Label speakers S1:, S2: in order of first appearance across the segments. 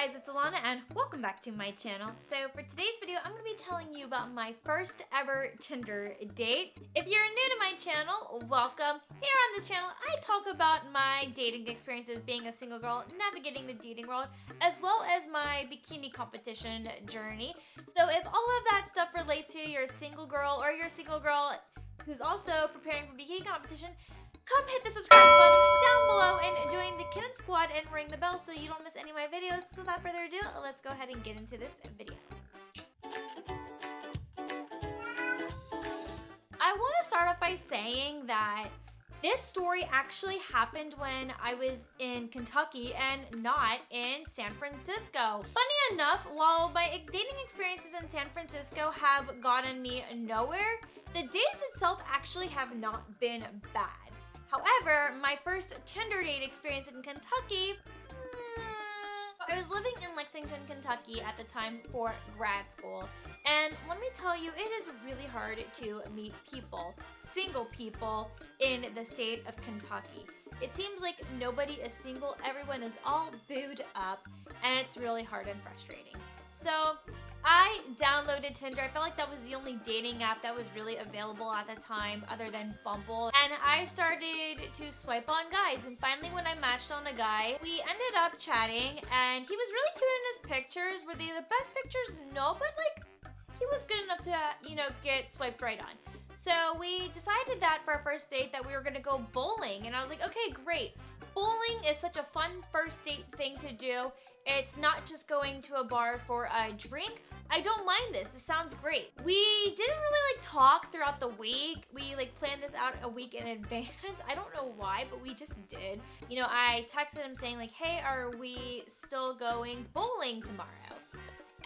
S1: guys, it's Ilana and welcome back to my channel. So for today's video, I'm going to be telling you about my first ever Tinder date. If you're new to my channel, welcome. Here on this channel, I talk about my dating experiences being a single girl, navigating the dating world, as well as my bikini competition journey. So if all of that stuff relates to you, you're a single girl or you're a single girl who's also preparing for bikini competition, come hit the subscribe button down below and join the Kitten Squad and ring the bell so you don't miss any of my videos. So without further ado, let's go ahead and get into this video. I want to start off by saying that this story actually happened when I was in Kentucky and not in San Francisco. Funny enough, while my dating experiences in San Francisco have gotten me nowhere, the dates itself actually have not been bad. However, my first Tinder date experience in Kentucky, I was living in Lexington, Kentucky at the time for grad school. And let me tell you, it is really hard to meet people, single people, in the state of Kentucky. It seems like nobody is single, everyone is all booed up, and it's really hard and frustrating. So I downloaded Tinder. I felt like that was the only dating app that was really available at the time other than Bumble. And I started to swipe on guys. And finally when I matched on a guy, we ended up chatting and he was really cute in his pictures. Were they the best pictures? No, but like he was good enough to, get swiped right on. So we decided that for our first date that we were gonna go bowling. And I was like, okay, great. Bowling is such a fun first date thing to do. It's not just going to a bar for a drink. I don't mind this. This sounds great. We didn't really talk throughout the week. We planned this out a week in advance. I don't know why, but we just did. I texted him saying hey, are we still going bowling tomorrow?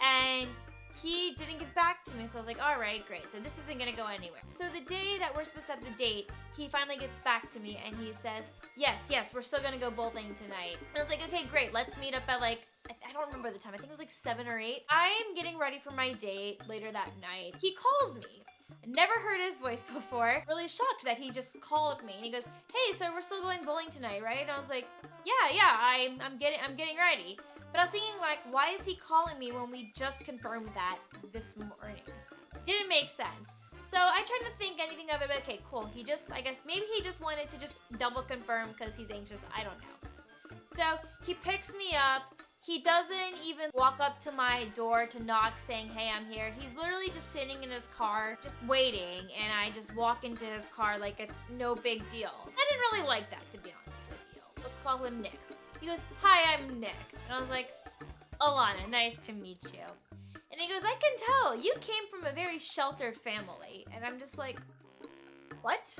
S1: And he didn't get back to me, so I was like, all right, great. So this isn't gonna go anywhere. So the day that we're supposed to have the date, he finally gets back to me and he says, yes, we're still gonna go bowling tonight. And I was like, okay, great. Let's meet up at I don't remember the time. I think it was 7 or 8. I'm getting ready for my date later that night. He calls me. I never heard his voice before. Really shocked that he just called me and he goes, hey, so we're still going bowling tonight, right? And I was like, yeah, I'm getting ready. But I was thinking why is he calling me when we just confirmed that this morning? Didn't make sense. So I tried to think anything of it, but okay, cool. I guess maybe he just wanted to just double confirm because he's anxious. I don't know. So he picks me up. He doesn't even walk up to my door to knock saying, hey, I'm here. He's literally just sitting in his car, just waiting. And I just walk into his car like it's no big deal. I didn't really like that, to be honest with you. Let's call him Nick. He goes, hi, I'm Nick. And I was like, Ilana, nice to meet you. And he goes, I can tell. You came from a very sheltered family. And I'm just like, what?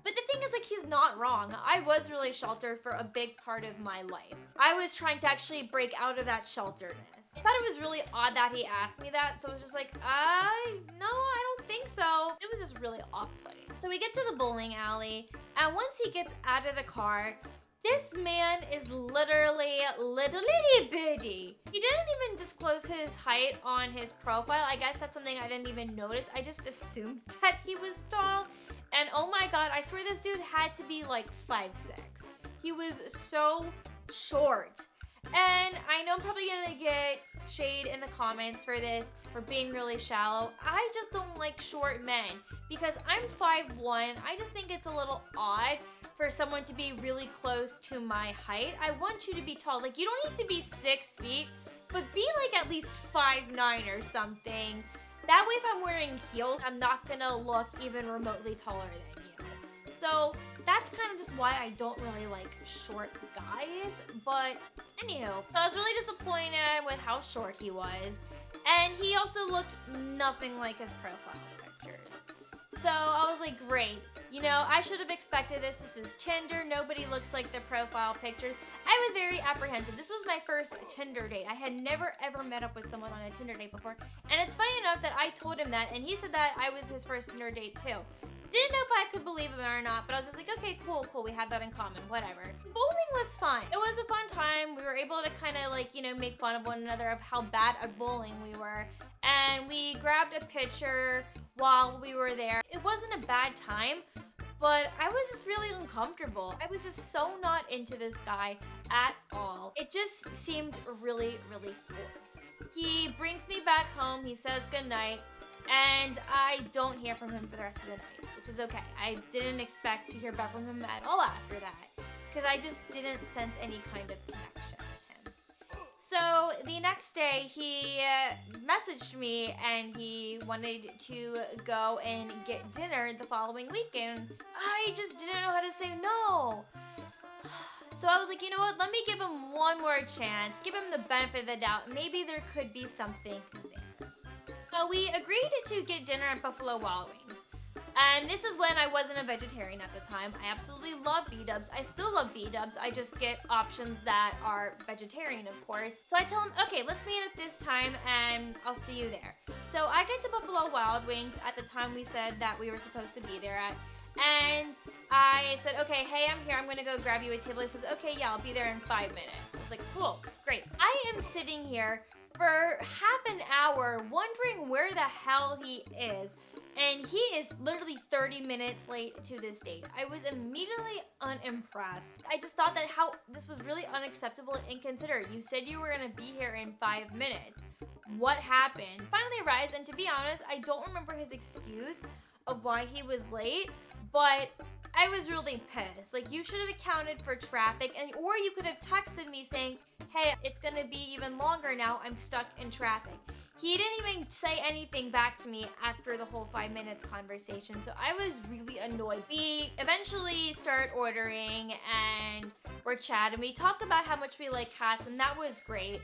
S1: But the thing is, he's not wrong. I was really sheltered for a big part of my life. I was trying to actually break out of that shelteredness. I thought it was really odd that he asked me that, so I was just like, no, I don't think so. It was just really off-putting. So we get to the bowling alley, and once he gets out of the car, this man is literally little itty bitty. He didn't even disclose his height on his profile. I guess that's something I didn't even notice. I just assumed that he was tall. And oh my god, I swear this dude had to be 5'6". He was so short. And I know I'm probably gonna get shade in the comments for this, for being really shallow. I just don't like short men because I'm 5'1". I just think it's a little odd for someone to be really close to my height. I want you to be tall. You don't need to be 6 feet, but be at least 5'9" or something. That way if I'm wearing heels, I'm not gonna look even remotely taller than you. So that's kind of just why I don't really like short guys. But anywho, so I was really disappointed with how short he was. And he also looked nothing like his profile pictures. So I was like, great. I should have expected this. This is Tinder. Nobody looks like their profile pictures. I was very apprehensive. This was my first Tinder date. I had never ever met up with someone on a Tinder date before. And it's funny enough that I told him that, and he said that I was his first Tinder date too. Didn't know if I could believe him or not, but I was just like, okay, cool, we have that in common, whatever. Bowling was fun. It was a fun time. We were able to kind of make fun of one another of how bad at bowling we were. And we grabbed a picture while we were there. It wasn't a bad time, but I was just really uncomfortable. I was just so not into this guy at all. It just seemed really, really forced. He brings me back home, he says goodnight, and I don't hear from him for the rest of the night, which is okay. I didn't expect to hear back from him at all after that, because I just didn't sense any kind of connection with him. So the next day, he messaged me and he wanted to go and get dinner the following weekend. I just didn't know how to say no. So I was like, you know what, let me give him one more chance, give him the benefit of the doubt. Maybe there could be something there. So we agreed to get dinner at Buffalo Wild Wings. And this is when I wasn't a vegetarian at the time. I absolutely love B-dubs. I still love B-dubs. I just get options that are vegetarian, of course. So I tell him, okay, let's meet at this time and I'll see you there. So I get to Buffalo Wild Wings at the time we said that we were supposed to be there at. And I said, okay, hey, I'm here. I'm going to go grab you a table. He says, okay, yeah, I'll be there in 5 minutes. I was like, cool, great. I am sitting here for half an hour wondering where the hell he is. And he is literally 30 minutes late to this date. I was immediately unimpressed. I just thought that this was really unacceptable and inconsiderate. You said you were gonna be here in 5 minutes. What happened? Finally arrives, and to be honest, I don't remember his excuse of why he was late, but I was really pissed. Like, you should have accounted for traffic, or you could have texted me saying, hey, it's gonna be even longer now, I'm stuck in traffic. He didn't even say anything back to me after the whole 5 minutes conversation, so I was really annoyed. We eventually start ordering and we're chatting. We talked about how much we like cats, and that was great,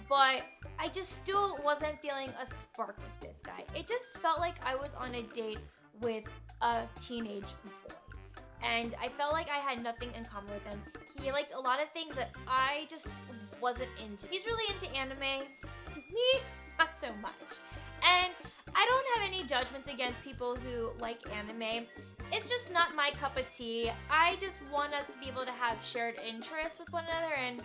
S1: but I just still wasn't feeling a spark with this guy. It just felt like I was on a date with a teenage boy, and I felt like I had nothing in common with him. He liked a lot of things that I just wasn't into. He's really into anime. Me, not so much. And I don't have any judgments against people who like anime. It's just not my cup of tea. I just want us to be able to have shared interests with one another, and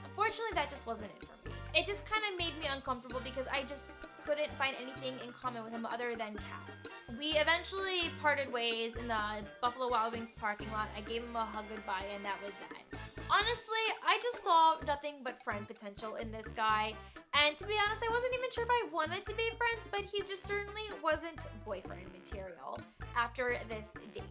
S1: unfortunately that just wasn't it for me. It just kind of made me uncomfortable because I just couldn't find anything in common with him other than cats. We eventually parted ways in the Buffalo Wild Wings parking lot. I gave him a hug goodbye, and that was that. Honestly, I just saw nothing but friend potential in this guy, and to be honest, I wasn't even sure if I wanted to be friends, but he just certainly wasn't boyfriend material after this date.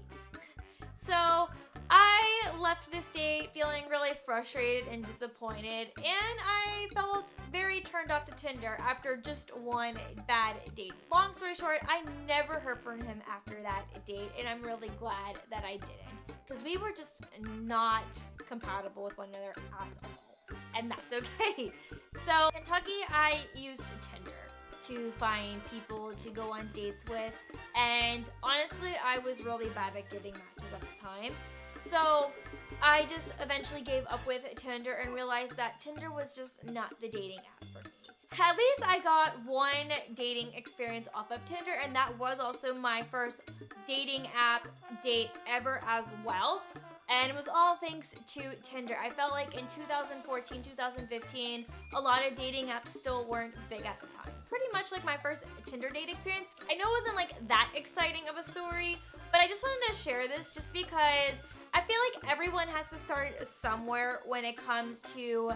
S1: So I left this date feeling really frustrated and disappointed, and I felt very turned off to Tinder after just one bad date. Long story short, I never heard from him after that date, and I'm really glad that I didn't, because we were just not compatible with one another at all, and that's okay. So in Kentucky, I used Tinder to find people to go on dates with, and honestly, I was really bad at getting matches at the time. So I just eventually gave up with Tinder and realized that Tinder was just not the dating app for me. At least I got one dating experience off of Tinder, and that was also my first dating app date ever as well. And it was all thanks to Tinder. I felt like in 2014, 2015, a lot of dating apps still weren't big at the time. Pretty much like my first Tinder date experience. I know it wasn't like that exciting of a story, but I just wanted to share this just because I feel like everyone has to start somewhere when it comes to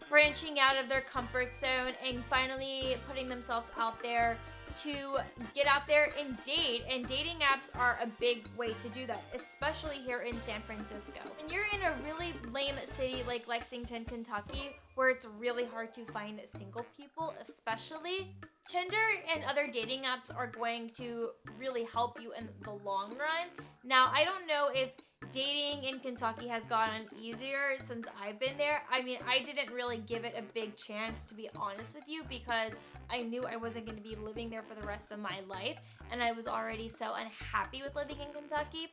S1: branching out of their comfort zone and finally putting themselves out there to get out there and date, and dating apps are a big way to do that, especially here in San Francisco. When you're in a really lame city like Lexington, Kentucky, where it's really hard to find single people, especially, Tinder and other dating apps are going to really help you in the long run. Now, I don't know if dating in Kentucky has gotten easier since I've been there. I mean, I didn't really give it a big chance, to be honest with you, because I knew I wasn't going to be living there for the rest of my life, and I was already so unhappy with living in Kentucky.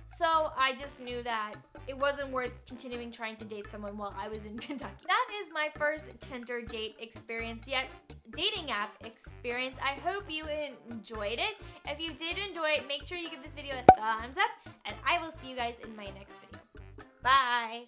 S1: So I just knew that it wasn't worth continuing trying to date someone while I was in Kentucky. That is my first Tinder date experience yet. Dating app experience. I hope you enjoyed it. If you did enjoy it, make sure you give this video a thumbs up, and I will see you guys in my next video. Bye!